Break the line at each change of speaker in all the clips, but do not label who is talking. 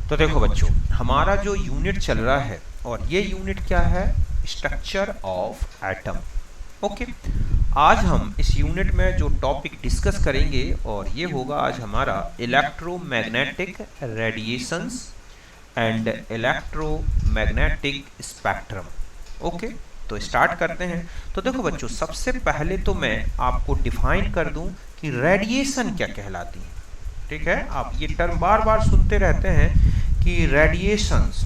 तो देखो बच्चों, हमारा जो यूनिट चल रहा है और ये यूनिट क्या है, स्ट्रक्चर ऑफ एटम। ओके, आज हम इस यूनिट में जो टॉपिक डिस्कस करेंगे और ये होगा आज हमारा electromagnetic radiations and electromagnetic spectrum. Okay, तो स्टार्ट करते हैं। तो देखो बच्चों, सबसे पहले तो मैं आपको डिफाइन कर दूं कि रेडिएशन क्या कहलाती है। ठीक है, आप ये टर्म बार बार सुनते रहते हैं कि रेडिएशंस,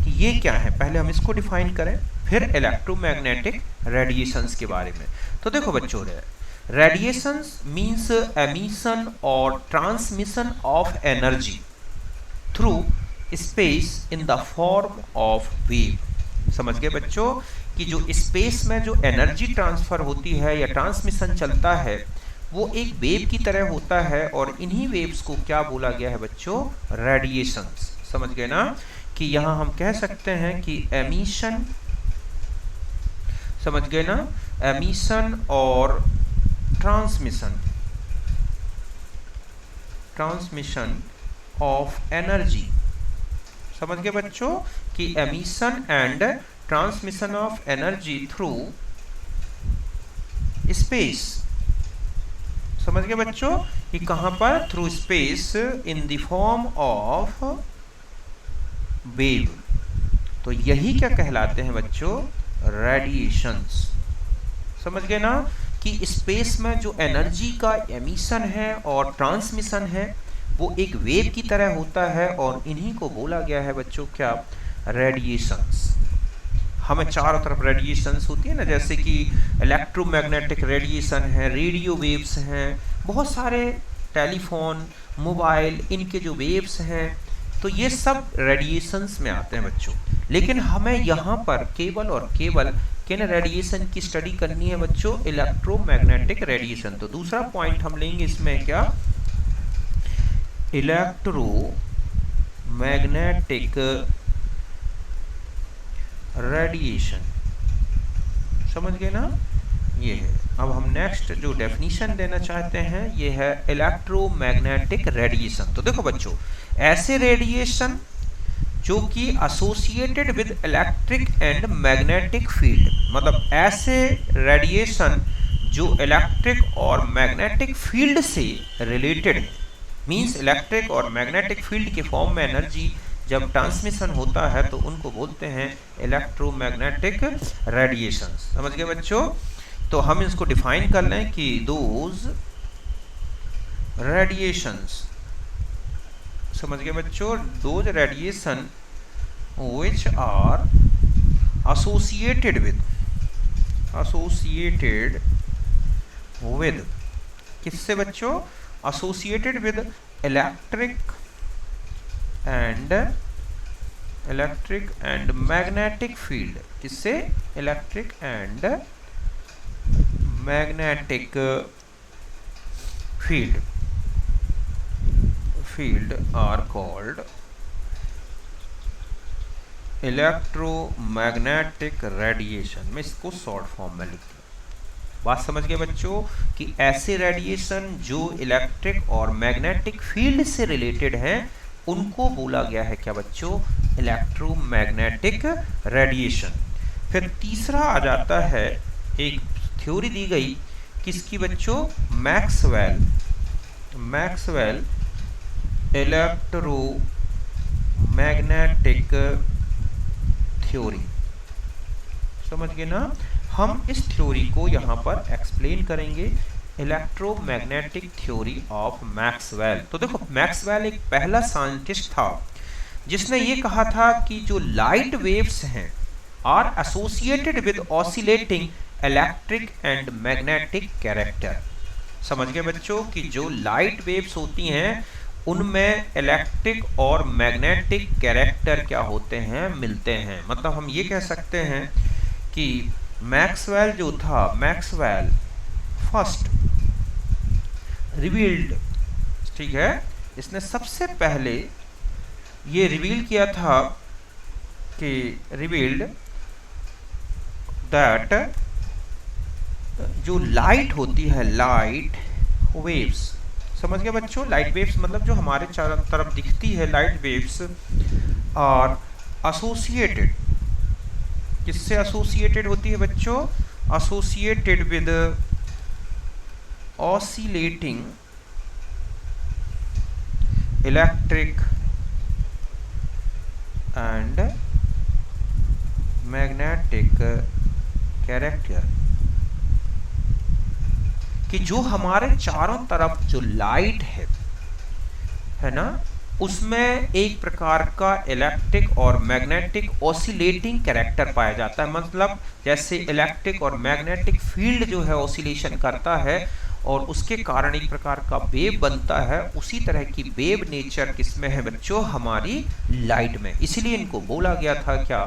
कि ये क्या है। पहले हम इसको डिफाइन करें, फिर इलेक्ट्रोमैग्नेटिक रेडिएशंस के बारे में। तो देखो बच्चों, रेडिएशंस मींस एमिशन और transmission of energy through space in the form of wave. समझ गए बच्चों कि जो स्पेस में जो एनर्जी ट्रांसफर होती है या ट्रांसमिशन चलता है वो एक वेव की तरह होता है, और इन्हीं वेव्स को क्या बोला गया है बच्चों, रेडिएशंस। समझ गए ना कि यहां हम कह सकते हैं कि एमिशन, समझ गए ना, एमिशन और ट्रांसमिशन ऑफ एनर्जी। समझ गए बच्चों कि emission and transmission of energy through space. समझ गए बच्चों कि कहां पर, through space in the form of wave. तो यही क्या कहलाते हैं बच्चों, रेडिएशंस। समझ गए ना कि स्पेस में जो एनर्जी का एमिशन है और ट्रांसमिशन है वो एक वेव की तरह होता है, और इन्हीं को बोला गया है बच्चों क्या, रेडिएशंस। हमें चारों तरफ रेडिएशंस होती है ना, जैसे कि इलेक्ट्रोमैग्नेटिक रेडिएशन है, रेडियो वेव्स हैं, बहुत सारे टेलीफोन, मोबाइल, इनके जो वेव्स हैं, तो ये सब रेडिएशंस में आते हैं बच्चों। लेकिन हमें यहाँ पर केवल और केवल किन रेडिएशन की स्टडी करनी है बच्चों, इलेक्ट्रोमैग्नेटिक रेडिएशन। तो दूसरा पॉइंट हम लेंगे इसमें क्या, इलेक्ट्रोमैग्नेटिक रेडिएशन। समझ गए ना, ये है। अब हम नेक्स्ट जो डेफिनेशन देना चाहते हैं ये है इलेक्ट्रोमैग्नेटिक रेडिएशन। तो देखो बच्चों, ऐसे रेडिएशन जो कि associated with electric and magnetic field, मतलब ऐसे रेडिएशन जो इलेक्ट्रिक और मैग्नेटिक फील्ड से रिलेटेड है। मींस इलेक्ट्रिक और मैग्नेटिक फील्ड के फॉर्म में एनर्जी जब ट्रांसमिशन होता है तो उनको बोलते हैं इलेक्ट्रोमैग्नेटिक रेडिएशंस। समझ गए बच्चों। तो हम इसको डिफाइन कर लें कि दोज रेडिएशंस, समझ गए बच्चों, those radiation which are associated with किससे बच्चों, associated with electric and magnetic field. किससे, electric and magnetic field are called electromagnetic radiation. मैं इसको शॉर्ट फॉर्म में लिखती हूँ। बात समझ गए बच्चों कि ऐसे रेडिएशन जो इलेक्ट्रिक और मैग्नेटिक फील्ड से रिलेटेड हैं उनको बोला गया है क्या बच्चों, इलेक्ट्रोमैग्नेटिक रेडिएशन। फिर तीसरा आ जाता है, एक थ्योरी दी गई किसकी बच्चों, मैक्सवेल इलेक्ट्रोमैग्नेटिक थ्योरी। समझ गए ना। हम इस थ्योरी को यहाँ पर एक्सप्लेन करेंगे, इलेक्ट्रोमैग्नेटिक थ्योरी ऑफ मैक्सवेल। तो देखो, मैक्सवेल एक पहला साइंटिस्ट था जिसने ये कहा था कि जो लाइट वेव्स हैं are associated with oscillating electric and magnetic character. समझ गए बच्चों कि जो लाइट वेव्स होती हैं उनमें इलेक्ट्रिक और मैग्नेटिक कैरेक्टर क्या होते हैं, मिलते हैं। मतलब हम ये कह सकते हैं कि मैक्सवेल जो था, मैक्सवेल फर्स्ट रिवील्ड, ठीक है, इसने सबसे पहले ये रिवील किया था कि रिवील्ड दैट जो लाइट होती है, लाइट वेव्स, समझ गए बच्चों? लाइट वेव्स मतलब जो हमारे चारों तरफ दिखती है लाइट वेव्स आर एसोसिएटेड, किससे एसोसिएटेड होती है बच्चों? Associated with oscillating electric and magnetic character, कि जो हमारे चारों तरफ जो लाइट है ना, उसमें एक प्रकार का इलेक्ट्रिक और मैग्नेटिक ऑसिलेटिंग कैरेक्टर पाया जाता है। मतलब जैसे इलेक्ट्रिक और मैग्नेटिक फील्ड जो है ऑसिलेशन करता है और उसके कारण एक प्रकार का वेव बनता है, उसी तरह की वेव नेचर किसमें है बच्चों? हमारी लाइट में। इसीलिए इनको बोला गया था क्या?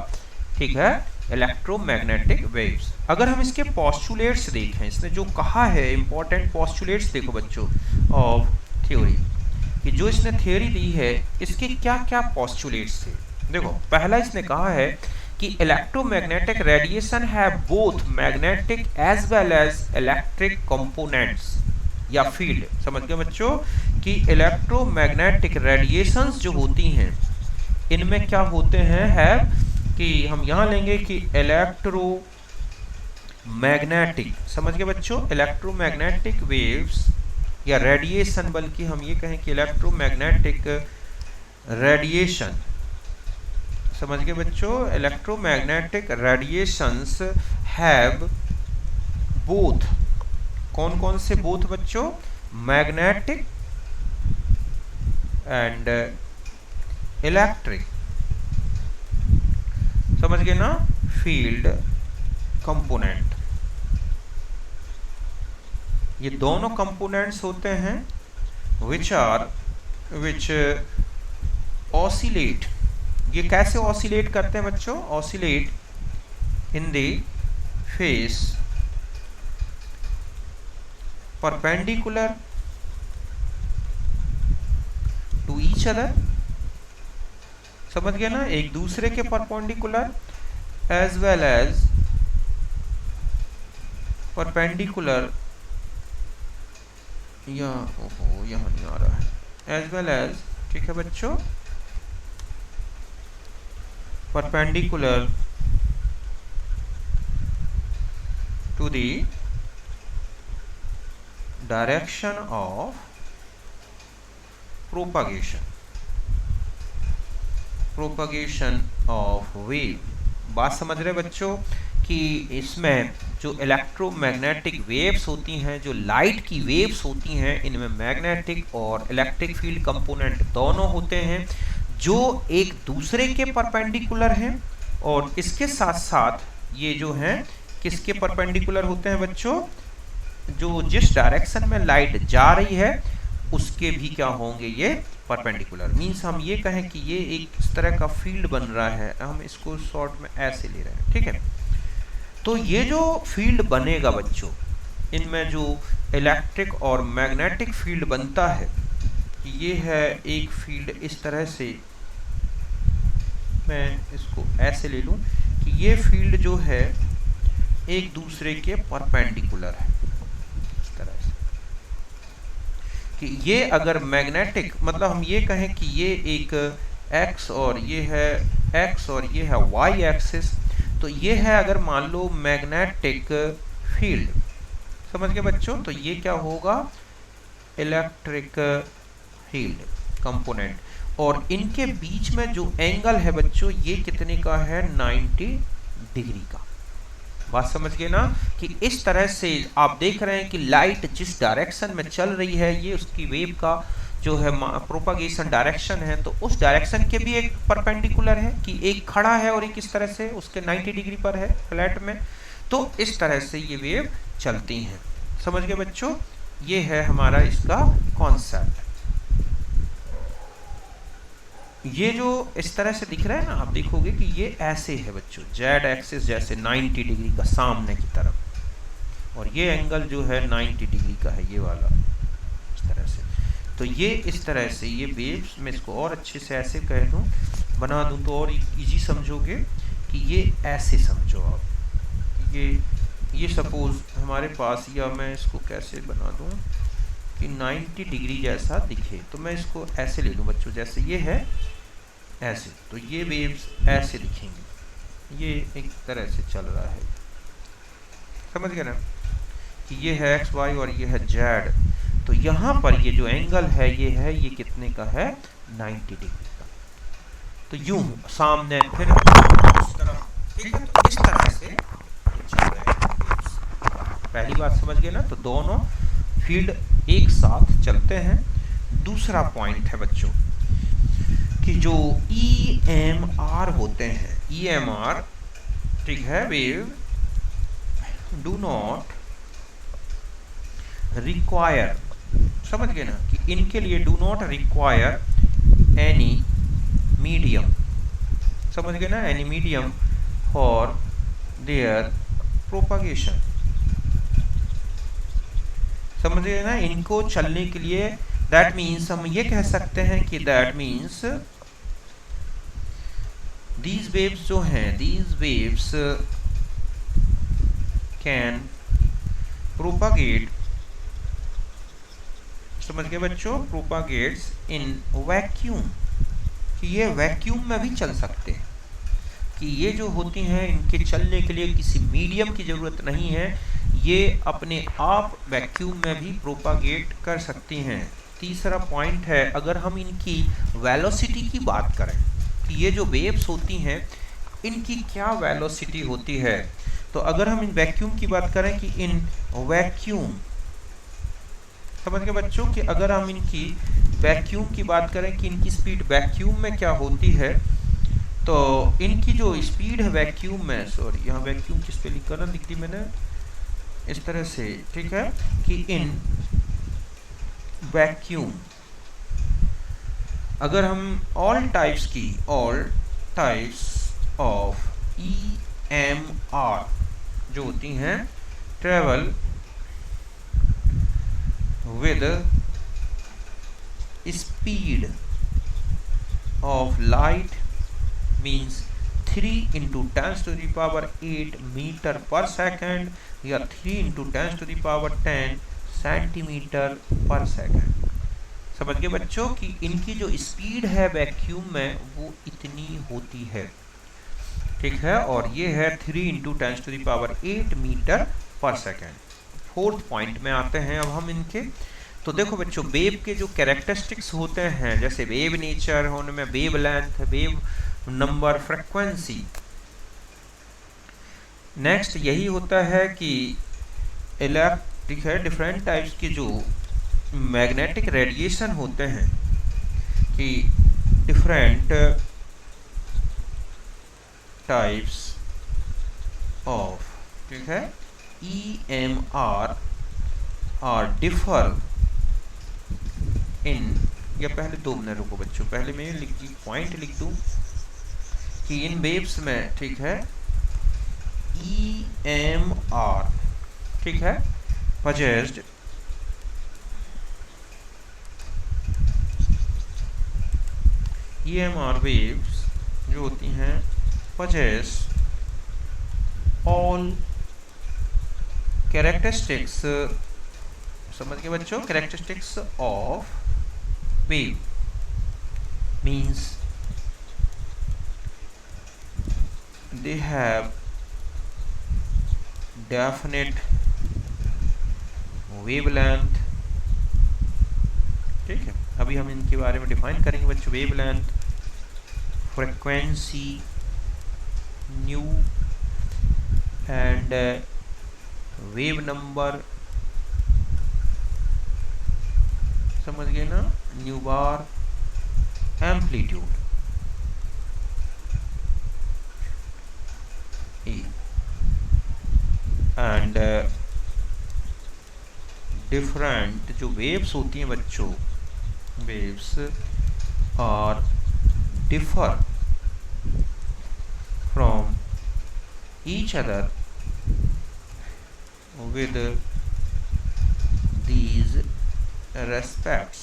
ठीक है, इलेक्ट्रोमैग्नेटिक वेव्स। अगर हम इसके पोस्टुलेट्स देखें, इसने जो कहा है इंपॉर्टेंट पोस्टुलेट्स देखो बच्चों ऑफ थ्योरी, कि जो इसने थ्योरी दी है इसके क्या क्या पोस्टुलेट्स थे। देखो पहला इसने कहा है कि इलेक्ट्रोमैग्नेटिक रेडिएशन है both magnetic as well as electric components या फील्ड। समझ गए बच्चों कि इलेक्ट्रोमैग्नेटिक रेडिएशंस जो होती हैं इनमें क्या होते हैं, है कि हम यहां लेंगे कि इलेक्ट्रोमैग्नेटिक, समझ गए बच्चों, इलेक्ट्रोमैग्नेटिक वेव्स या रेडिएशन, बल्कि हम ये कहें कि इलेक्ट्रोमैग्नेटिक रेडिएशन, समझ गए बच्चों, इलेक्ट्रोमैग्नेटिक रेडिएशंस हैव बोथ, कौन कौन से बोथ बच्चों? मैग्नेटिक एंड इलेक्ट्रिक, समझ गए ना, फील्ड कंपोनेंट। ये दोनों कंपोनेंट्स होते हैं विच ऑसिलेट। ये कैसे ऑसिलेट करते हैं बच्चों? Oscillate in the phase perpendicular to each other, समझ गए ना, एक दूसरे के perpendicular, as well as perpendicular, या ओहो यहाँ नहीं आ रहा है, एज वेल एज, ठीक है बच्चों, perpendicular to the direction of propagation of wave. बात समझ रहे बच्चों कि इसमें जो इलेक्ट्रोमैग्नेटिक वेव्स होती हैं, जो लाइट की वेव्स होती हैं, इनमें मैग्नेटिक और इलेक्ट्रिक फील्ड कंपोनेंट दोनों होते हैं जो एक दूसरे के परपेंडिकुलर हैं, और इसके साथ साथ ये जो हैं किसके परपेंडिकुलर होते हैं बच्चों? जो जिस डायरेक्शन में लाइट जा रही है उसके भी क्या होंगे? ये परपेंडिकुलर। मीन्स हम ये कहें कि ये एक इस तरह का फील्ड बन रहा है, हम इसको शॉर्ट में ऐसे ले रहे हैं, ठीक है। तो ये जो फील्ड बनेगा बच्चों, इनमें जो इलेक्ट्रिक और मैग्नेटिक फील्ड बनता है, ये है एक फील्ड इस तरह से, मैं इसको ऐसे ले लूं कि ये फील्ड जो है एक दूसरे के परपेंडिकुलर है, इस तरह से कि ये अगर मैग्नेटिक, मतलब हम ये कहें कि ये एक एक्स और ये है एक्स और ये है वाई एक्सिस, तो ये है अगर मान लो मैग्नेटिक फील्ड, समझ गए बच्चों, तो ये क्या होगा? इलेक्ट्रिक फील्ड कंपोनेंट, और इनके बीच में जो एंगल है बच्चों ये कितने का है? 90 डिग्री का। बात समझ गए ना कि इस तरह से आप देख रहे हैं कि लाइट जिस डायरेक्शन में चल रही है, ये उसकी वेव का जो है प्रोपागेशन डायरेक्शन है, तो उस डायरेक्शन के भी एक परपेंडिकुलर है कि एक खड़ा है और एक इस तरह से उसके 90 डिग्री पर है फ्लैट में, तो इस तरह से ये वेव चलती हैं। समझ गए बच्चों? ये है हमारा इसका कॉन्सेप्ट। ये जो इस तरह से दिख रहा है ना, आप देखोगे कि ये ऐसे है बच्चों, जेड एक्सिस जैसे 90 डिग्री का सामने की तरफ, और ये एंगल जो है 90 डिग्री का है, ये वाला इस तरह से। तो ये इस तरह से ये वेव्स, मैं इसको और अच्छे से ऐसे कह दूं, बना दूं तो और इजी समझोगे कि ये ऐसे समझो आप। ये सपोज हमारे पास, या मैं इसको कैसे बना दूं, कि 90 डिग्री जैसा दिखे, तो मैं इसको ऐसे ले लूँ बच्चों, जैसे ये है ऐसे, तो ये वेव्स ऐसे दिखेंगी, ये एक तरह से चल रहा है, समझ गए ना, कि ये है एक्स वाई और ये है जेड। तो यहाँ पर ये जो एंगल है ये कितने का है, 90 डिग्री का। तो यूं सामने फिर इस तरफ, ठीक है, तो इस तरह से चल रहे हैं। पहली बात समझ गए ना, तो दोनों फील्ड एक साथ चलते हैं। दूसरा पॉइंट है बच्चों कि जो EMR होते हैं, EMR, ठीक है, वेव डू नॉट रिक्वायर, समझ गए ना, कि इनके लिए do not require any medium, समझ गए ना, any medium for their propagation, समझ गए ना, इनको चलने के लिए। दैट मीन्स हम ये कह सकते हैं कि दैट मीन्स दीज वेव्स जो हैं, दीज वेव्स कैन प्रोपागेट, समझ गए बच्चों, प्रोपागेट्स इन वैक्यूम, कि ये वैक्यूम में भी चल सकते हैं, कि ये जो होती हैं इनके चलने के लिए किसी मीडियम की ज़रूरत नहीं है, ये अपने आप वैक्यूम में भी प्रोपागेट कर सकती हैं। तीसरा पॉइंट है, अगर हम इनकी वेलोसिटी की बात करें कि ये जो वेव्स होती हैं इनकी क्या वेलोसिटी होती है, तो अगर हम इन वैक्यूम की बात करें कि इन वैक्यूम, समझ गए बच्चों, कि अगर हम इनकी वैक्यूम की बात करें कि इनकी स्पीड वैक्यूम में क्या होती है, तो इनकी जो स्पीड है वैक्यूम में, सॉरी यहाँ वैक्यूम किस पे लिख कर लिख दी मैंने इस तरह से, ठीक है, कि इन वैक्यूम अगर हम ऑल टाइप्स ऑफ EMR जो होती हैं travel with speed of light means 3 into 10 to the power 8 metre per second या 3 into 10 to the power 10 centimetre per second, समझ गए बच्चों, कि इनकी जो स्पीड है वैक्यूम में वो इतनी होती है, ठीक है, और ये है 3 into 10 to the power 8 metre per second. Fourth point में आते हैं अब हम इनके, तो देखो बच्चों, वेव के जो कैरेक्टरिस्टिक्स होते हैं, जैसे वेव नेचर, होने में wave length, wave number, frequency. Next यही होता है कि इलेक्ट्रिक है, डिफरेंट टाइप्स के जो मैग्नेटिक रेडिएशन होते हैं, कि डिफरेंट टाइप्स ऑफ, ठीक है, EMR आर डिफर इन, या पहले 2 मिनट रुको बच्चों, पहले मैं पॉइंट लिख दूं कि इन वेव्स में, ठीक है, EMR, ठीक है, possessed EMR waves जो होती हैं possess all characteristics, समझ गए बच्चों, characteristics of wave means they have definite wavelength, ठीक है, अभी हम इनके बारे में डिफाइन करेंगे बच्चों, wavelength, frequency, nu and wave number, समझ गए ना, nu bar, amplitude, and different जो वेव्स होती हैं बच्चों, waves are differ from each other with these respects,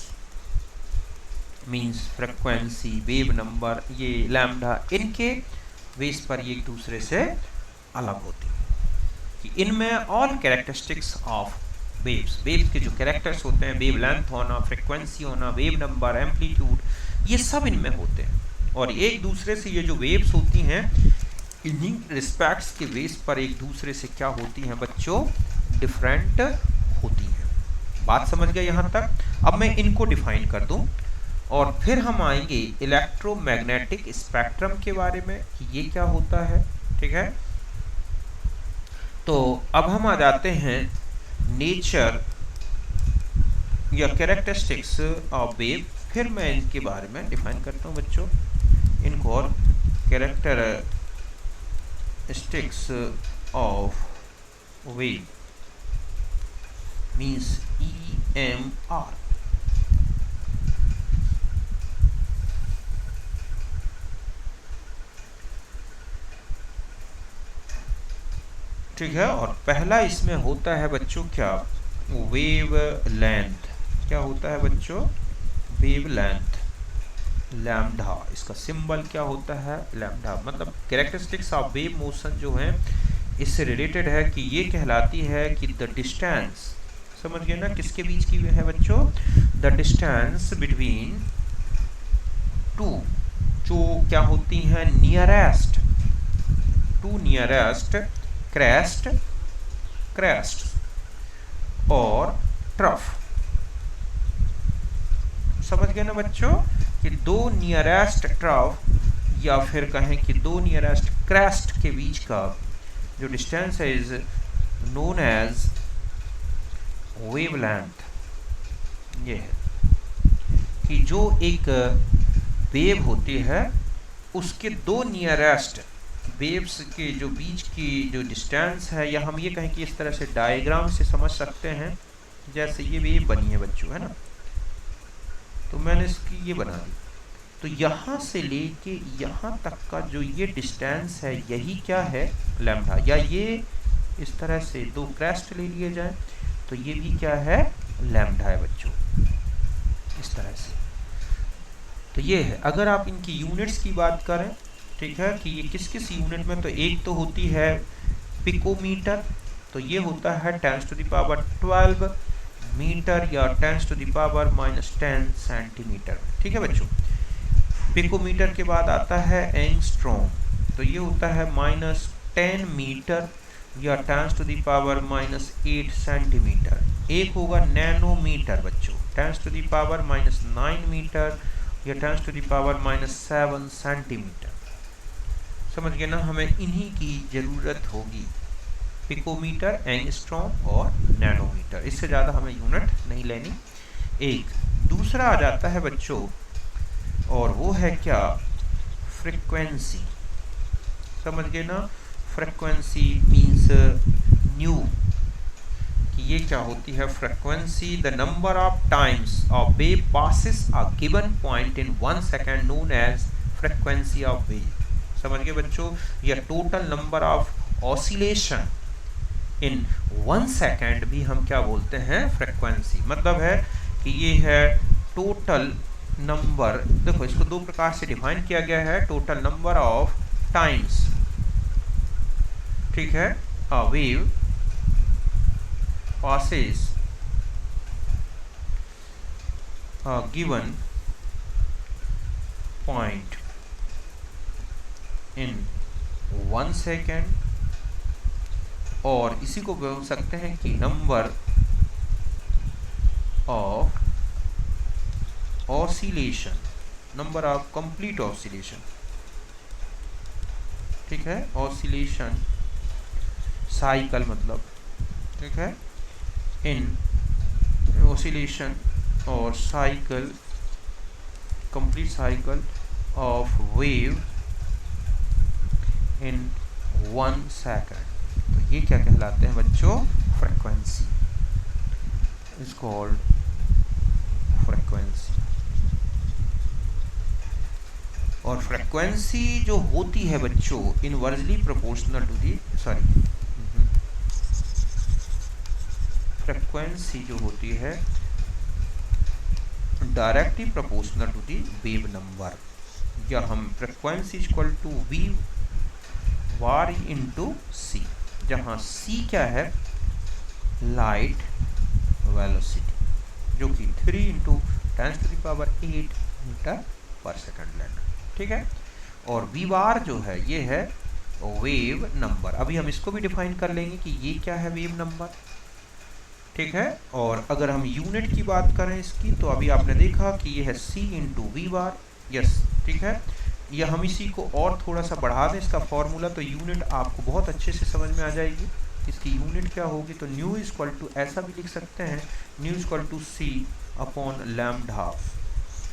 means frequency, wave number, ये लैम्डा, इनके बेस पर ये एक दूसरे से अलग होती है, कि इनमें all characteristics of waves, waves के जो कैरेक्टर्स होते हैं, वेव लेंथ होना, फ्रिक्वेंसी होना, वेव नंबर, एम्पलीट्यूड, ये सब इनमें होते हैं। और एक दूसरे से ये जो वेव्स होती हैं, इन्हीं रिस्पेक्ट्स के बेस पर एक दूसरे से क्या होती हैं बच्चों, डिफरेंट होती हैं। बात समझ गए यहाँ तक? अब मैं इनको डिफाइन कर दूं और फिर हम आएंगे इलेक्ट्रोमैग्नेटिक स्पेक्ट्रम के बारे में कि ये क्या होता है। ठीक है, तो अब हम आ जाते हैं नेचर या कैरेक्टरिस्टिक्स ऑफ वेव। फिर मैं इनके बारे में डिफाइन करता हूँ बच्चों इनको, और characteristics of wave means EMR। ठीक है, और पहला इसमें होता है बच्चों क्या, वेव लेंथ। क्या होता है बच्चों, वेव लेंथ, लैम्डा। इसका सिंबल क्या होता है, लैम्डा। मतलब कैरेक्टरिस्टिक्स ऑफ वेव मोशन जो है इससे रिलेटेड है कि ये कहलाती है कि द डिस्टेंस, समझ गए ना, किसके बीच की है बच्चों, द डिस्टेंस बिटवीन टू, जो क्या होती हैं, nearest, to nearest crest, crest और ट्रफ। समझ गए ना बच्चों कि दो नियरेस्ट ट्रफ या फिर कहें कि दो नियरेस्ट क्रेस्ट के बीच का जो डिस्टेंस है इज नोन एज वेवलेंथ। ये है कि जो एक वेव होती है उसके दो नियरेस्ट वेव्स के जो बीच की जो डिस्टेंस है, या हम ये कहें कि इस तरह से डायग्राम से समझ सकते हैं, जैसे ये वेव बनी है बच्चों, है ना, तो मैंने इसकी ये बना दी, तो यहाँ से लेके यहाँ तक का जो ये डिस्टेंस है यही क्या है, लैम्डा। या ये इस तरह से दो क्रेस्ट ले लिए जाए तो ये भी क्या है, लैम्डा है बच्चों, इस तरह से। तो ये है, अगर आप इनकी यूनिट्स की बात करें, ठीक है, कि ये किस किस यूनिट में, तो एक तो होती है पिकोमीटर, तो ये होता है 10⁻12 मीटर या 10⁻⁻10 सेंटीमीटर। ठीक है बच्चों, पिकोमीटर के बाद आता है एंगस्ट्रॉम, तो ये होता है -10 मीटर या 10⁻⁻8 सेंटीमीटर। एक होगा नैनोमीटर बच्चों, 10⁻⁻9 मीटर या 10⁻⁻7 सेंटीमीटर। समझ गए ना, हमें इन्हीं की ज़रूरत होगी, पिकोमीटर, एंगस्ट्रॉम और नैनोमीटर, इससे ज़्यादा हमें यूनिट नहीं लेनी। एक दूसरा आ जाता है बच्चों, और वो है क्या, फ्रीक्वेंसी। समझ गए ना, फ्रीक्वेंसी मीन्स न्यू, कि ये क्या होती है, frequency the number of times of wave passes a given point in 1 second known as frequency of wave. समझ गए बच्चों, या total number of oscillation in 1 second भी हम क्या बोलते हैं, फ्रीक्वेंसी। मतलब है कि ये है टोटल नंबर, देखो इसको दो प्रकार से डिफाइन किया गया है, टोटल नंबर ऑफ टाइम्स, ठीक है, a wave passes a given point in 1 second, और इसी को बोल सकते हैं कि number of oscillation, number of complete oscillation. ठीक है, ऑसिलेशन साइकिल मतलब, ठीक है, इन ऑसिलेशन और cycle, complete cycle of wave in 1 second. तो ये क्या कहलाते हैं बच्चों, फ्रीक्वेंसी, इज कॉल्ड फ्रीक्वेंसी। और फ्रीक्वेंसी जो होती है बच्चों inversely proportional to the, sorry, frequency जो होती है directly proportional to the wave number, या हम frequency equal to V bar into C, जहाँ सी क्या है, लाइट वेलोसिटी, जो कि 3 इंटू 10⁸ मीटर पर सेकंड लेंथ, ठीक है। और वी बार जो है ये है वेव नंबर। अभी हम इसको भी डिफाइन कर लेंगे कि ये क्या है वेव नंबर, ठीक है। और अगर हम यूनिट की बात करें इसकी, तो अभी आपने देखा कि ये है c into V bar, yes, ठीक है। या हम इसी को और थोड़ा सा बढ़ा दें इसका फॉर्मूला, तो यूनिट आपको बहुत अच्छे से समझ में आ जाएगी। इसकी यूनिट क्या होगी, तो न्यू इज इक्वल टू, ऐसा भी लिख सकते हैं, nu is equal to c upon lambda.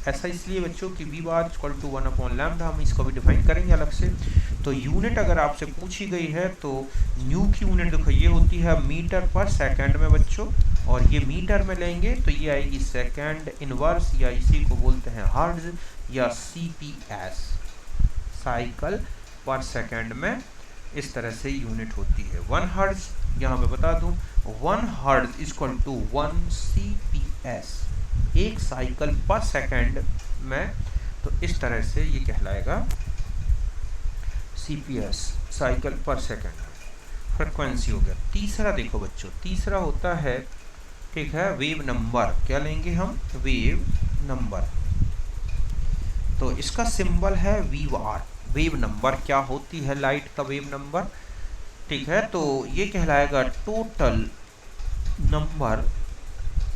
ऐसा इसलिए बच्चों कि V bar equal to 1 upon lambda, हम इसको भी डिफाइन करेंगे अलग से। तो यूनिट अगर आपसे पूछी गई है तो न्यू की यूनिट देखो ये होती है मीटर पर सेकंड में बच्चों, और ये मीटर में लेंगे तो ये आएगी सेकंड इनवर्स, या इसी को बोलते हैं हर्ट्ज या CPS, साइकिल पर सेकंड में। इस तरह से यूनिट होती है 1 हर्ट्ज। यहाँ मैं बता दूं 1 हर्ट्ज इक्वल टू 1 CPS, एक साइकिल पर सेकंड में। तो इस तरह से ये कहलाएगा CPS, साइकिल पर सेकंड, फ्रीक्वेंसी हो गया। तीसरा देखो बच्चों, तीसरा होता है, ठीक है, वेव नंबर। क्या लेंगे हम, वेव नंबर। तो इसका सिंबल है वी बार। वेव नंबर क्या होती है, लाइट का वेव नंबर, ठीक है। तो ये कहलाएगा टोटल नंबर,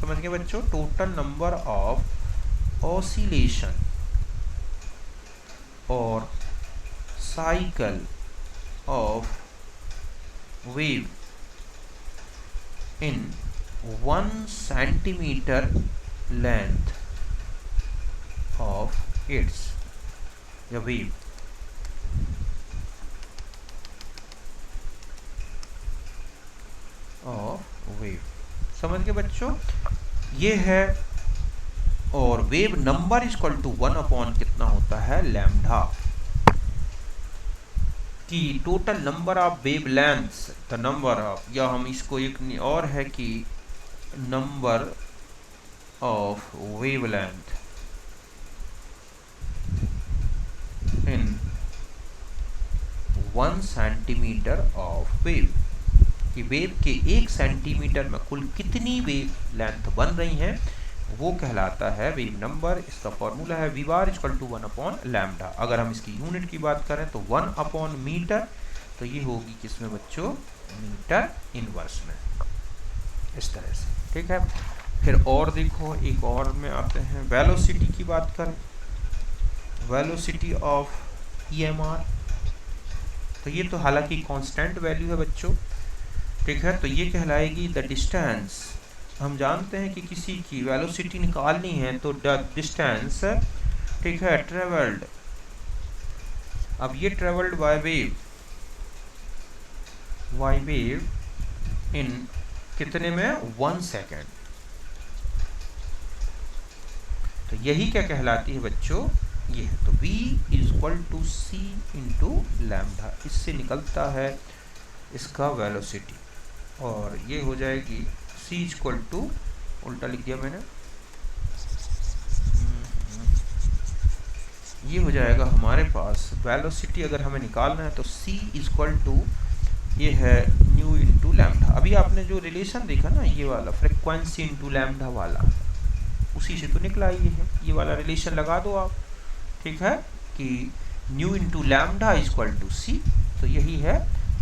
समझ गए बच्चों, टोटल नंबर ऑफ ऑसिलेशन और cycle of wave in 1 centimetre length of its wave. Of wave, समझ गए बच्चों, ये है। और wave number equal to 1 upon कितना होता है, लैम्डा, कि total number of wave lengths, the number of, या हम इसको एक और है कि number of wave length in 1 centimetre of wave, कि वेव के 1 सेंटीमीटर में कुल कितनी वेव लेंथ बन रही हैं, वो कहलाता है वेव नंबर। इसका फॉर्मूला है V bar equal to 1 upon lambda. अगर हम इसकी यूनिट की बात करें तो 1 अपॉन मीटर, तो ये होगी किसमें बच्चों, मीटर इनवर्स में, इस तरह से, ठीक है। फिर और देखो, एक और में आते हैं, वेलोसिटी की बात करें, वेलोसिटी ऑफ EMR। तो ये तो हालांकि कांस्टेंट वैल्यू है बच्चों, ठीक है। तो ये कहलाएगी द डिस्टेंस। हम जानते हैं कि किसी की वेलोसिटी निकालनी है तो द डिस्टेंस, ठीक है, ट्रेवल्ड। अब ये ट्रेवल्ड बाय वेव इन कितने में, 1 सेकेंड। तो यही क्या कहलाती है बच्चों, ये है। तो V equal to C into lambda, इससे निकलता है इसका वेलोसिटी, और ये हो जाएगी C इक्वल टू, उल्टा लिख दिया मैंने, ये हो जाएगा हमारे पास वेलोसिटी अगर हमें निकालना है तो C इक्वल टू, ये है न्यू इंटू लैम्डा। अभी आपने जो रिलेशन देखा ना, ये वाला फ्रिक्वेंसी इंटू लैम्डा वाला, उसी से तो निकला ये वाला रिलेशन लगा दो आप, ठीक है, कि nu into lambda equal to C, तो यही है।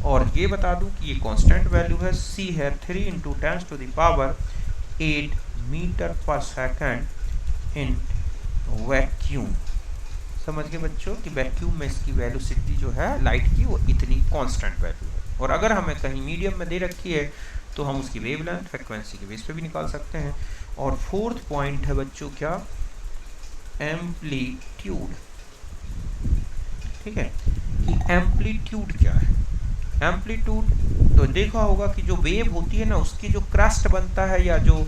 और ये बता दूं कि ये कांस्टेंट वैल्यू है, C है 3 इंटू 10⁸ मीटर पर सेकंड इन वैक्यूम। समझ गए बच्चों कि वैक्यूम में इसकी वेलोसिटी जो है लाइट की, वो इतनी कांस्टेंट वैल्यू है। और अगर हमें कहीं मीडियम में दे रखी है तो हम उसकी वेवलेंथ फ्रिक्वेंसी के बेस पे भी निकाल सकते हैं। और फोर्थ पॉइंट है बच्चों क्या, एम्पलीट्यूड, ठीक है, कि एम्पलीट्यूड क्या है। एम्पलीट्यूड तो देखा होगा कि जो वेव होती है ना, उसकी जो क्रस्ट बनता है या जो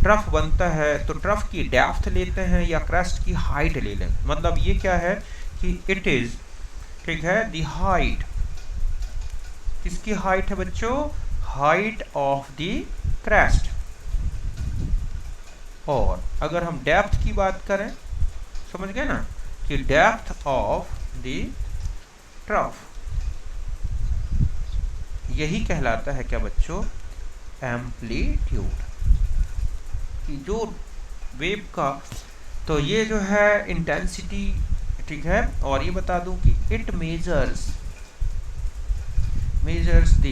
ट्रफ बनता है, तो ट्रफ की डेप्थ लेते हैं या क्रस्ट की हाइट ले लें। मतलब ये क्या है कि इट इज, ठीक है, द हाइट, किसकी हाइट है बच्चों, हाइट ऑफ द क्रस्ट। और अगर हम डेप्थ की बात करें, समझ गए ना, कि डेप्थ ऑफ द ट्रफ, यही कहलाता है क्या बच्चों, एम्पलीट्यूड। कि जो वेव का, तो ये जो है इंटेंसिटी, ठीक है। और ये बता दूं कि इट मेजर्स द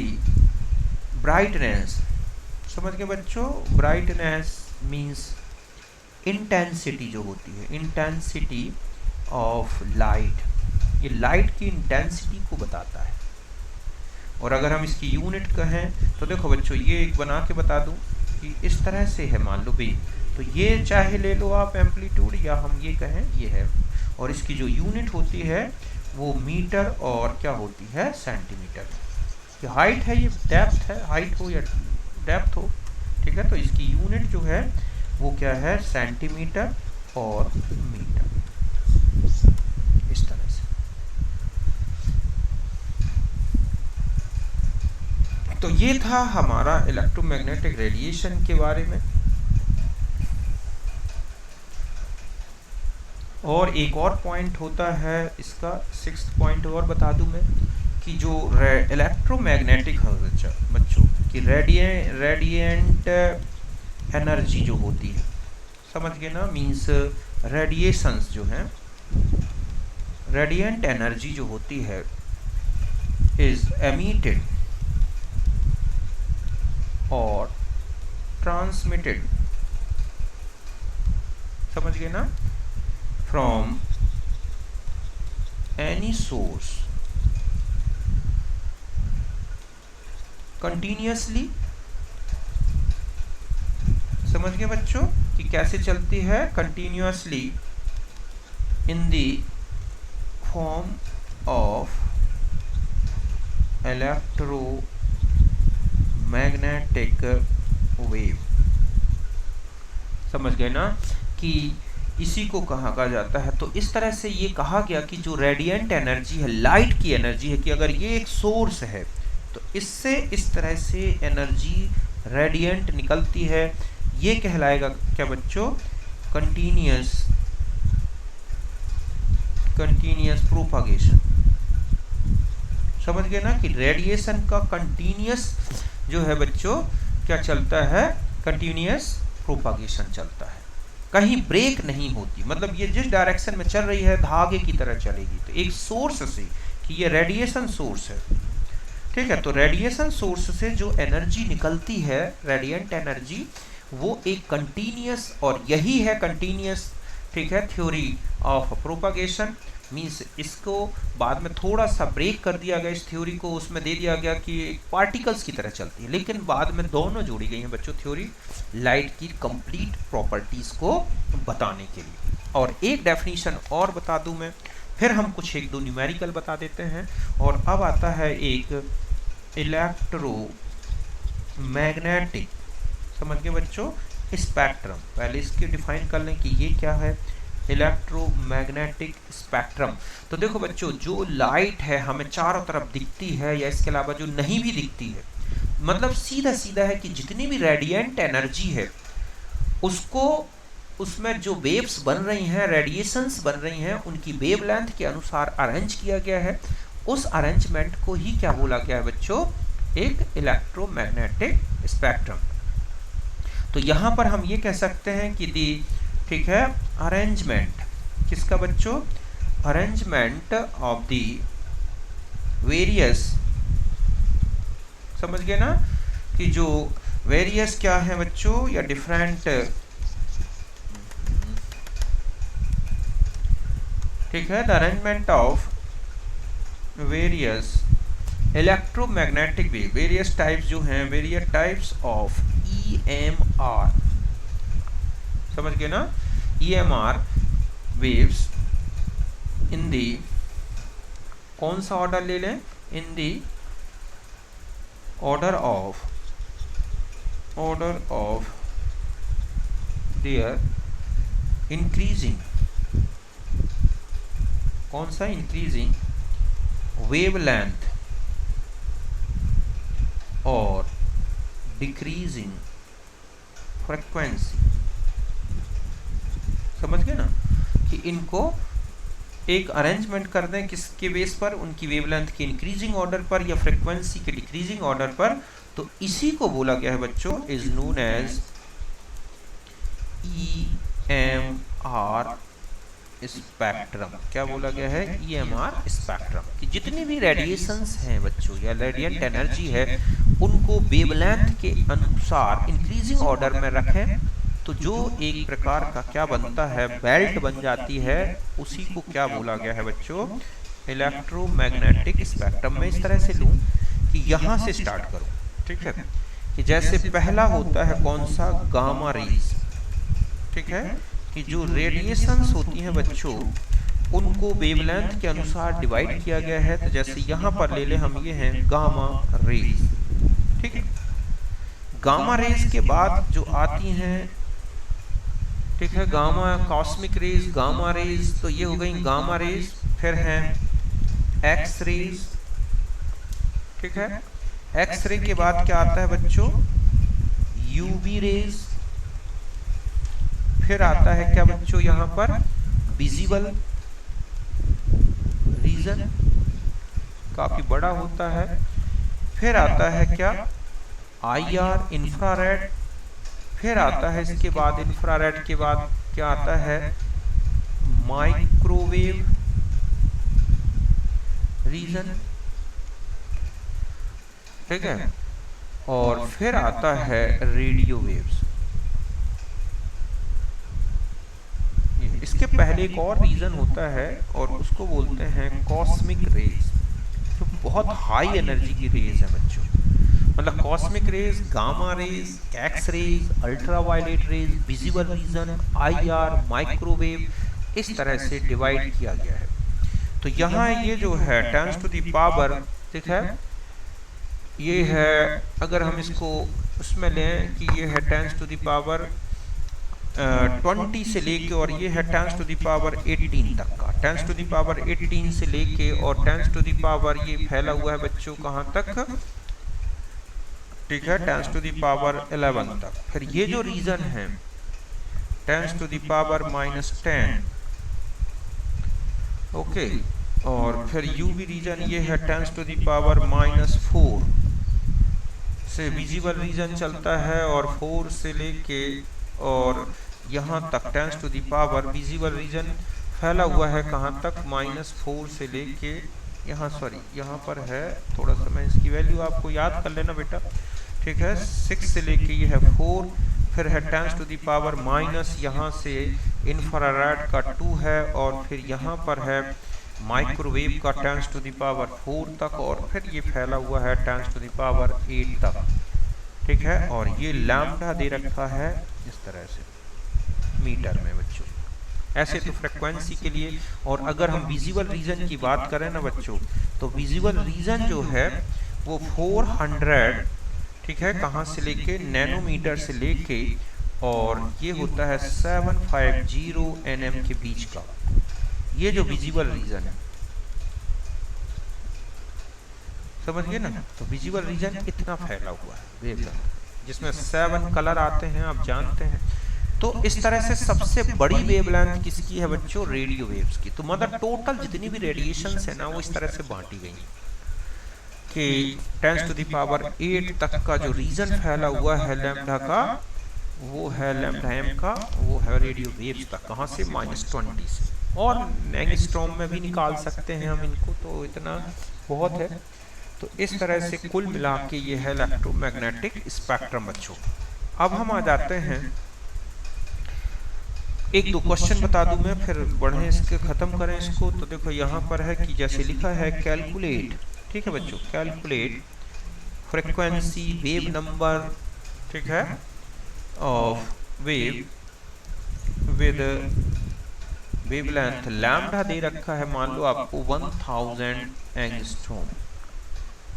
ब्राइटनेस, समझ गए बच्चों। ब्राइटनेस मींस इंटेंसिटी जो होती है, इंटेंसिटी ऑफ लाइट, ये लाइट की इंटेंसिटी को बताता है। और अगर हम इसकी यूनिट कहें तो देखो बच्चों, ये एक बना के बता दूं कि इस तरह से है, मान लो बीम, तो ये चाहे ले लो आप एम्पलीट्यूड, या हम ये कहें ये है, और इसकी जो यूनिट होती है वो मीटर और क्या होती है, सेंटीमीटर। ये हाइट है, ये डेप्थ है, हाइट हो या डेप्थ हो, ठीक है। तो इसकी यूनिट जो है वो क्या है, सेंटीमीटर और मीटर, इस तरह से। तो ये था हमारा इलेक्ट्रोमैग्नेटिक रेडिएशन के बारे में। और एक और पॉइंट होता है इसका, 6th पॉइंट और बता दूं मैं, कि जो इलेक्ट्रोमैग्नेटिक बच्चों की रेडिएंट एनर्जी जो होती है, समझ गए ना, मींस रेडिएशंस जो हैं, रेडिएंट एनर्जी जो होती है इज एमिटेड और ट्रांसमिटेड, समझ गए ना, फ्रॉम एनी सोर्स कंटिन्यूअसली, समझ गए बच्चों कि कैसे चलती है, continuously in the form of electromagnetic wave, समझ गए ना, कि इसी को कहा जाता है। तो इस तरह से ये कहा गया कि जो रेडिएंट एनर्जी है, लाइट की एनर्जी है, कि अगर ये एक सोर्स है तो इससे इस तरह से एनर्जी रेडिएंट निकलती है, ये कहलाएगा क्या बच्चों, कंटिन्यूअस प्रोपागेशन। समझ गए ना कि रेडिएशन का कंटिन्यूअस जो है बच्चों क्या चलता है, कंटिन्यूअस प्रोपागेशन चलता है, कहीं ब्रेक नहीं होती। मतलब ये जिस डायरेक्शन में चल रही है धागे की तरह चलेगी। तो एक सोर्स से, कि ये रेडिएशन सोर्स है, ठीक है, तो रेडिएशन सोर्स से जो एनर्जी निकलती है, रेडिएंट एनर्जी, वो एक कंटिन्यूअस, और यही है कंटिन्यूअस, ठीक है, थ्योरी ऑफ प्रोपागेशन। मीन्स इसको बाद में थोड़ा सा ब्रेक कर दिया गया, इस थ्योरी को, उसमें दे दिया गया कि पार्टिकल्स की तरह चलती है, लेकिन बाद में दोनों जोड़ी गई हैं बच्चों थ्योरी, लाइट की कंप्लीट प्रॉपर्टीज को बताने के लिए। और एक डेफिनेशन और बता दूं मैं, फिर हम कुछ एक दो न्यूमेरिकल बता देते हैं। और अब आता है एक इलेक्ट्रोमैग्नेटिक, समझ गए बच्चों, स्पेक्ट्रम। पहले इसके डिफाइन कर लें कि ये क्या है, इलेक्ट्रोमैग्नेटिक स्पेक्ट्रम। तो देखो बच्चों, जो लाइट है हमें चारों तरफ दिखती है, या इसके अलावा जो नहीं भी दिखती है, मतलब सीधा सीधा है कि जितनी भी रेडिएंट एनर्जी है उसको, उसमें जो वेव्स बन रही हैं, रेडिएशंस बन रही हैं, उनकी वेवलेंथ के अनुसार अरेंज किया गया है। उस अरेंजमेंट को ही क्या बोला गया है बच्चों, एक इलेक्ट्रोमैग्नेटिक स्पेक्ट्रम। तो यहाँ पर हम ये कह सकते हैं कि दी, ठीक है, अरेंजमेंट किसका बच्चों, अरेंजमेंट ऑफ दी वेरियस, समझ गए ना, कि जो वेरियस क्या है बच्चों, या डिफरेंट, ठीक है, the arrangement of various electromagnetic wave, various types जो हैं, वेरियस टाइप्स ऑफ EMR, समझ गए ना, EMR वेव्स इन दी, कौन सा ऑर्डर ले लें, in the order of their increasing, कौन सा, इंक्रीजिंग वेवलेंथ और डिक्रीजिंग फ्रीक्वेंसी, समझ गए ना, कि इनको एक अरेंजमेंट कर दें किसके बेस पर, उनकी वेवलेंथ के इंक्रीजिंग ऑर्डर पर या फ्रीक्वेंसी के डिक्रीजिंग ऑर्डर पर। तो इसी को बोला गया है बच्चों, is known as EMR spectrum. क्या बोला गया है? EMR स्पेक्ट्रम कि जितनी भी रेडिएशंस हैं बच्चों या रेडिएंट एनर्जी है उनको वेवलेंथ के अनुसार इंक्रीजिंग ऑर्डर में रखें तो जो एक प्रकार का क्या बनता है, बेल्ट बन जाती है, उसी को क्या बोला गया है बच्चों? Electromagnetic spectrum. में इस तरह से लूं कि यहां से स्टार्ट करूं, ठीक है, कि जैसे पहला होता है कौन सा? गामा रेज, ठीक है, कि जो रेडिएशंस होती हैं बच्चों उनको वेवलेंथ के अनुसार डिवाइड किया गया है। तो जैसे यहाँ पर ले लें हम, ये हैं गामा रेज, ठीक है। गामा रेज के बाद जो आती हैं, ठीक है, gamma cosmic rays, gamma raise, तो ये हो गई गामा रेज। फिर हैं एक्स रेज, ठीक है। एक्स रे के बाद क्या आता है बच्चों? UV rays. फिर आता है क्या बच्चों यहाँ पर? विजिबल रीजन, काफी बड़ा होता है। फिर आता है क्या? IR infrared. फिर आता है इसके बाद इंफ्रारेड के बाद क्या आता है? माइक्रोवेव रीजन, ठीक है। और फिर आता है रेडियो वेव्स। इसके पहले एक और रीजन होता है और उसको बोलते हैं कॉस्मिक रेज, जो बहुत हाई एनर्जी की रेज है बच्चों। मतलब cosmic rays, gamma rays, X rays, ultraviolet rays, visible region, IR, microwave, इस तरह से डिवाइड किया गया है। तो यहाँ ये जो है 10 टू द पावर, ठीक है, ये है, अगर हम इसको उसमें लें कि ये है 10 टू द पावर 20 से लेके, और ये है 10 टू द पावर 18 तक का। 10 टू द पावर 18 से लेके और 10 टू द पावर ये फैला हुआ है बच्चों कहाँ तक? ठीक है, 10 टू द पावर 11 तक। फिर ये जो रीजन है 10 टू द पावर -10, ओके, और फिर यूवी रीजन ये है 10 टू द पावर -4 से विजिबल रीजन चलता है, और 4 से लेके और यहाँ तक 10 to the power visible region फैला हुआ है कहाँ तक? -4 से लेके यहाँ, सॉरी यहाँ पर है, थोड़ा सा मैं इसकी वैल्यू आपको याद कर लेना बेटा, ठीक है, 6 से लेके ये है 4, फिर है 10 टू द पावर माइनस, यहाँ से इंफ्रारेड का 2 है, और फिर यहाँ पर है माइक्रोवेव का 10 टू द पावर 4 तक, और फिर ये फैला हुआ है 10 टू द पावर 8 तक, ठीक है। और ये लैम्डा दे रखा है इस तरह से मीटर में बच्चों। ऐसे तो फ्रीक्वेंसी के लिए। और अगर हम विजिबल रीजन की बात करें ना बच्चों, तो विजिबल रीजन जो है वो 400, ठीक है, कहाँ से लेके? नैनोमीटर से लेके, और ये होता है 750 nm के बीच का, ये जो विजिबल रीजन है, समझ गए ना? तो विजिबल रीजन इतना फैला हुआ है वेवलेंथ, जिसमें 7 कलर आते हैं, आप जानते हैं। तो इस तरह से सबसे बड़ी वेवलेंथ किसकी है बच्चों? रेडियो वेव्स की। तो मतलब टोटल जितनी भी रेडिएशंस है ना वो इस तरह से बांटी गई कि 10 टू द पावर 8 तक का जो रीजन फैला हुआ है लैम्डा का, वो है लैम्डा m का, वो है रेडियो वेव्स तक। कहाँ से? -20 से। और एंगस्ट्रॉम में भी निकाल सकते हैं हम इनको, तो इतना बहुत है। तो इस तरह से कुल मिला के ये है इलेक्ट्रोमैग्नेटिक स्पेक्ट्रम बच्चों। अब हम आ जाते हैं, एक दो क्वेश्चन बता दूं मैं, फिर बढ़े इसके खत्म करें इसको। तो देखो यहाँ पर है कि जैसे लिखा है कैलकुलेट, ठीक है बच्चों, कैलकुलेट फ्रीक्वेंसी वेव नंबर, ठीक है, of wave with wavelength lambda दे रखा है, मान लो आपको 1000 एंगस्ट्रॉम,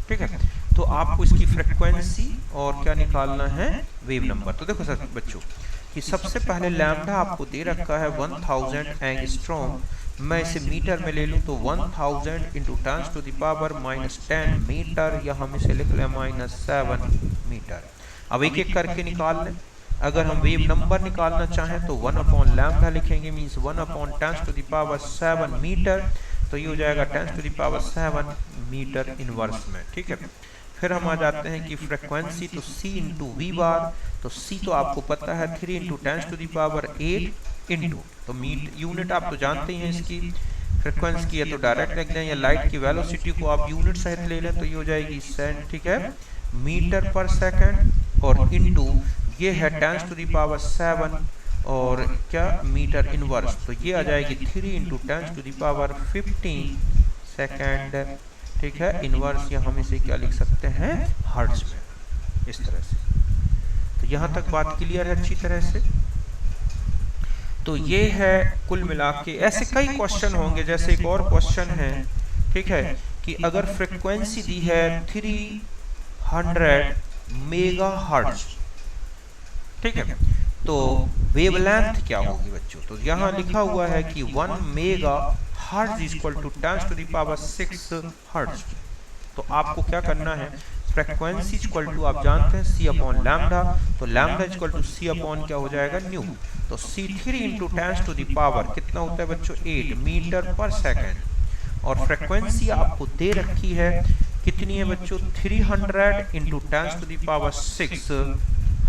ठीक है। तो आपको इसकी फ्रीक्वेंसी और क्या निकालना है? Wave number. तो देखो सर बच्चों कि सबसे पहले लैम्डा आपको दे रखा है 1000 एंगस्ट्रॉम, मैं इसे मीटर में ले लूँ तो 1000 × 10 टू द पावर -10 मीटर, या हम इसे लिख लें -7 मीटर। अब एक एक करके निकाल लें। अगर हम वेव नंबर निकालना चाहें तो 1 लैम्डा लिखेंगे, means 1/10 to the power 7 metre, तो ये हो जाएगा 10 to the power 7 metre inverse में, ठीक है। फिर हम आ जाते हैं कि फ्रिक्वेंसी तो c इंटू वी बार, तो c तो आपको पता है 3 इंटू 10⁸ इंटू, तो मीट यूनिट आप तो जानते ही हैं इसकी, फ्रिक्वेंसी की है तो डायरेक्ट लिख दें, या लाइट की वेलोसिटी को आप यूनिट सहित ले लें तो ये हो जाएगी ठीक है, मीटर पर सेकंड, और इंटू ये है 10⁻7 और क्या मीटर इनवर्स, तो ये आ जाएगी 3 इंटू 10⁻15 सेकंड, ठीक है, इनवर्स, या हम इसे क्या लिख सकते हैं हर्ट्ज में, इस तरह से। तो यहाँ तक बात क्लियर है अच्छी तरह से। तो ये है कुल मिला के, ऐसे कई क्वेश्चन होंगे, जैसे एक और क्वेश्चन है, ठीक है, कि अगर फ्रिक्वेंसी दी है 300 मेगाहर्ट्ज, ठीक है, तो वेवलेंथ क्या होगी बच्चों, तो यहाँ लिखा हुआ है कि 1 mega hertz equal to 10⁻6 hertz. तो आपको क्या करना है, फ्रिक्वेंसी इक्वल टू आप जानते हैं c अपॉन लैम्डा, तो lambda equal to c upon क्या हो जाएगा न्यू, तो c 3 इंटू 10⁻, कितना होता है बच्चों 8 मीटर पर सेकेंड, और फ्रिक्वेंसी आपको दे रखी है कितनी है बच्चों 300 इंटू 10⁻6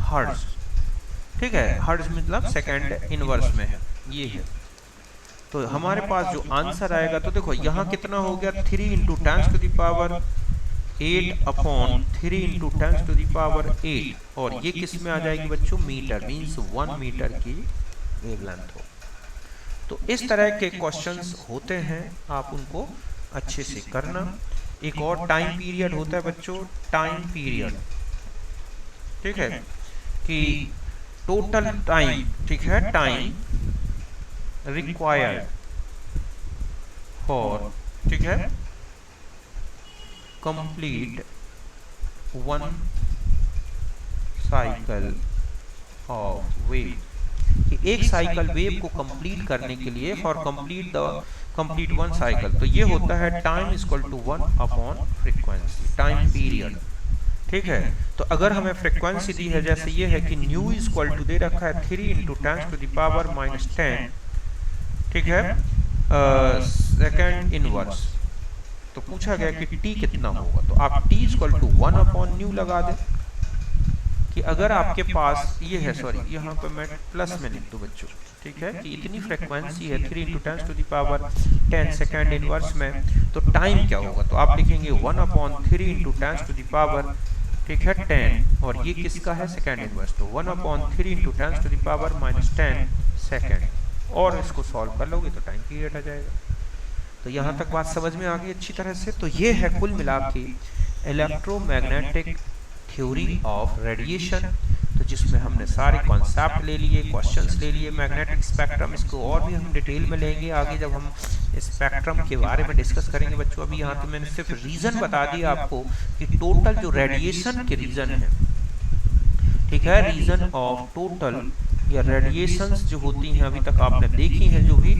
हर्ट्ज, ठीक है, हर्ट्ज मतलब सेकेंड इनवर्स में है, ये है। तो हमारे पास जो आंसर आएगा, तो देखो यहाँ कितना हो गया 3 इंटू 10⁸ अपॉन 3 इंटू 10⁸, और ये किस में आ जाएगी बच्चों मीटर, मीन्स 1 मीटर की वेवलेंथ हो। तो इस तरह के क्वेश्चंस होते हैं, आप उनको अच्छे से करना। एक और टाइम पीरियड होता है बच्चों, टाइम पीरियड, ठीक है, कि टोटल टाइम, ठीक है, टाइम रिक्वायर्ड फॉर, ठीक है, कंप्लीट 1 साइकिल ऑफ वेव, कि एक साइकिल वेव को कंप्लीट करने के लिए, फॉर कंप्लीट 1 साइकिल, तो ये होता है time equal to 1 upon frequency, time period, ठीक है। तो अगर हमें फ्रीक्वेंसी दी है, जैसे ये है कि न्यू इक्वल टू दे रखा है 3 इंटू 10⁻⁻10, ठीक है, सेकेंड इनवर्स, तो पूछा गया कि t कितना होगा, तो आप t equal to 1 upon nu लगा दें, कि अगर आपके पास ये है, सॉरी यहाँ पे मैं प्लस में लिख दूँ बच्चों, ठीक है, कि इतनी फ्रीक्वेंसी है 3 इंटू 10⁻10 सेकेंड इनवर्स में, तो टाइम क्या होगा, तो आप लिखेंगे 1 अपॉन 3 इंटू 10⁻, ठीक है, 10, और ये किसका है सेकेंड इनवर्स, तो 1 अपॉन 3 इंटू 10⁻⁻10 सेकेंड, और इसको सॉल्व कर लोगे तो टाइम पीरियड आ जाएगा। तो यहाँ तक बात समझ में आ गई अच्छी तरह से। तो ये है कुल मिला के इलेक्ट्रोमैग्नेटिक थ्योरी ऑफ रेडिएशन, तो जिसमें हमने सारे कॉन्सेप्ट ले लिए, क्वेश्चंस ले लिए, मैग्नेटिक स्पेक्ट्रम, इसको और भी हम डिटेल में लेंगे आगे जब हम स्पेक्ट्रम के बारे में डिस्कस करेंगे बच्चों। अभी यहाँ तो मैंने सिर्फ रीज़न बता दिया आपको कि टोटल जो रेडिएशन के रीज़न है, ठीक है, रीज़न ऑफ टोटल या रेडिएशंस जो होती हैं अभी तक आपने देखी हैं जो भी,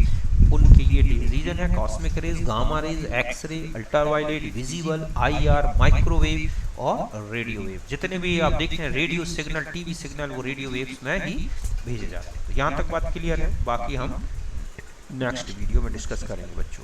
उनके ये रीजन है cosmic rays, gamma rays, X ray, ultraviolet, visible, IR, microwave और रेडियो वेव। जितने भी आप देखते हैं रेडियो सिग्नल, टीवी सिग्नल, वो रेडियो वेव्स में ही भेजे जाते हैं। तो यहाँ तक बात क्लियर है, बाकी हम नेक्स्ट वीडियो में डिस्कस करेंगे बच्चों।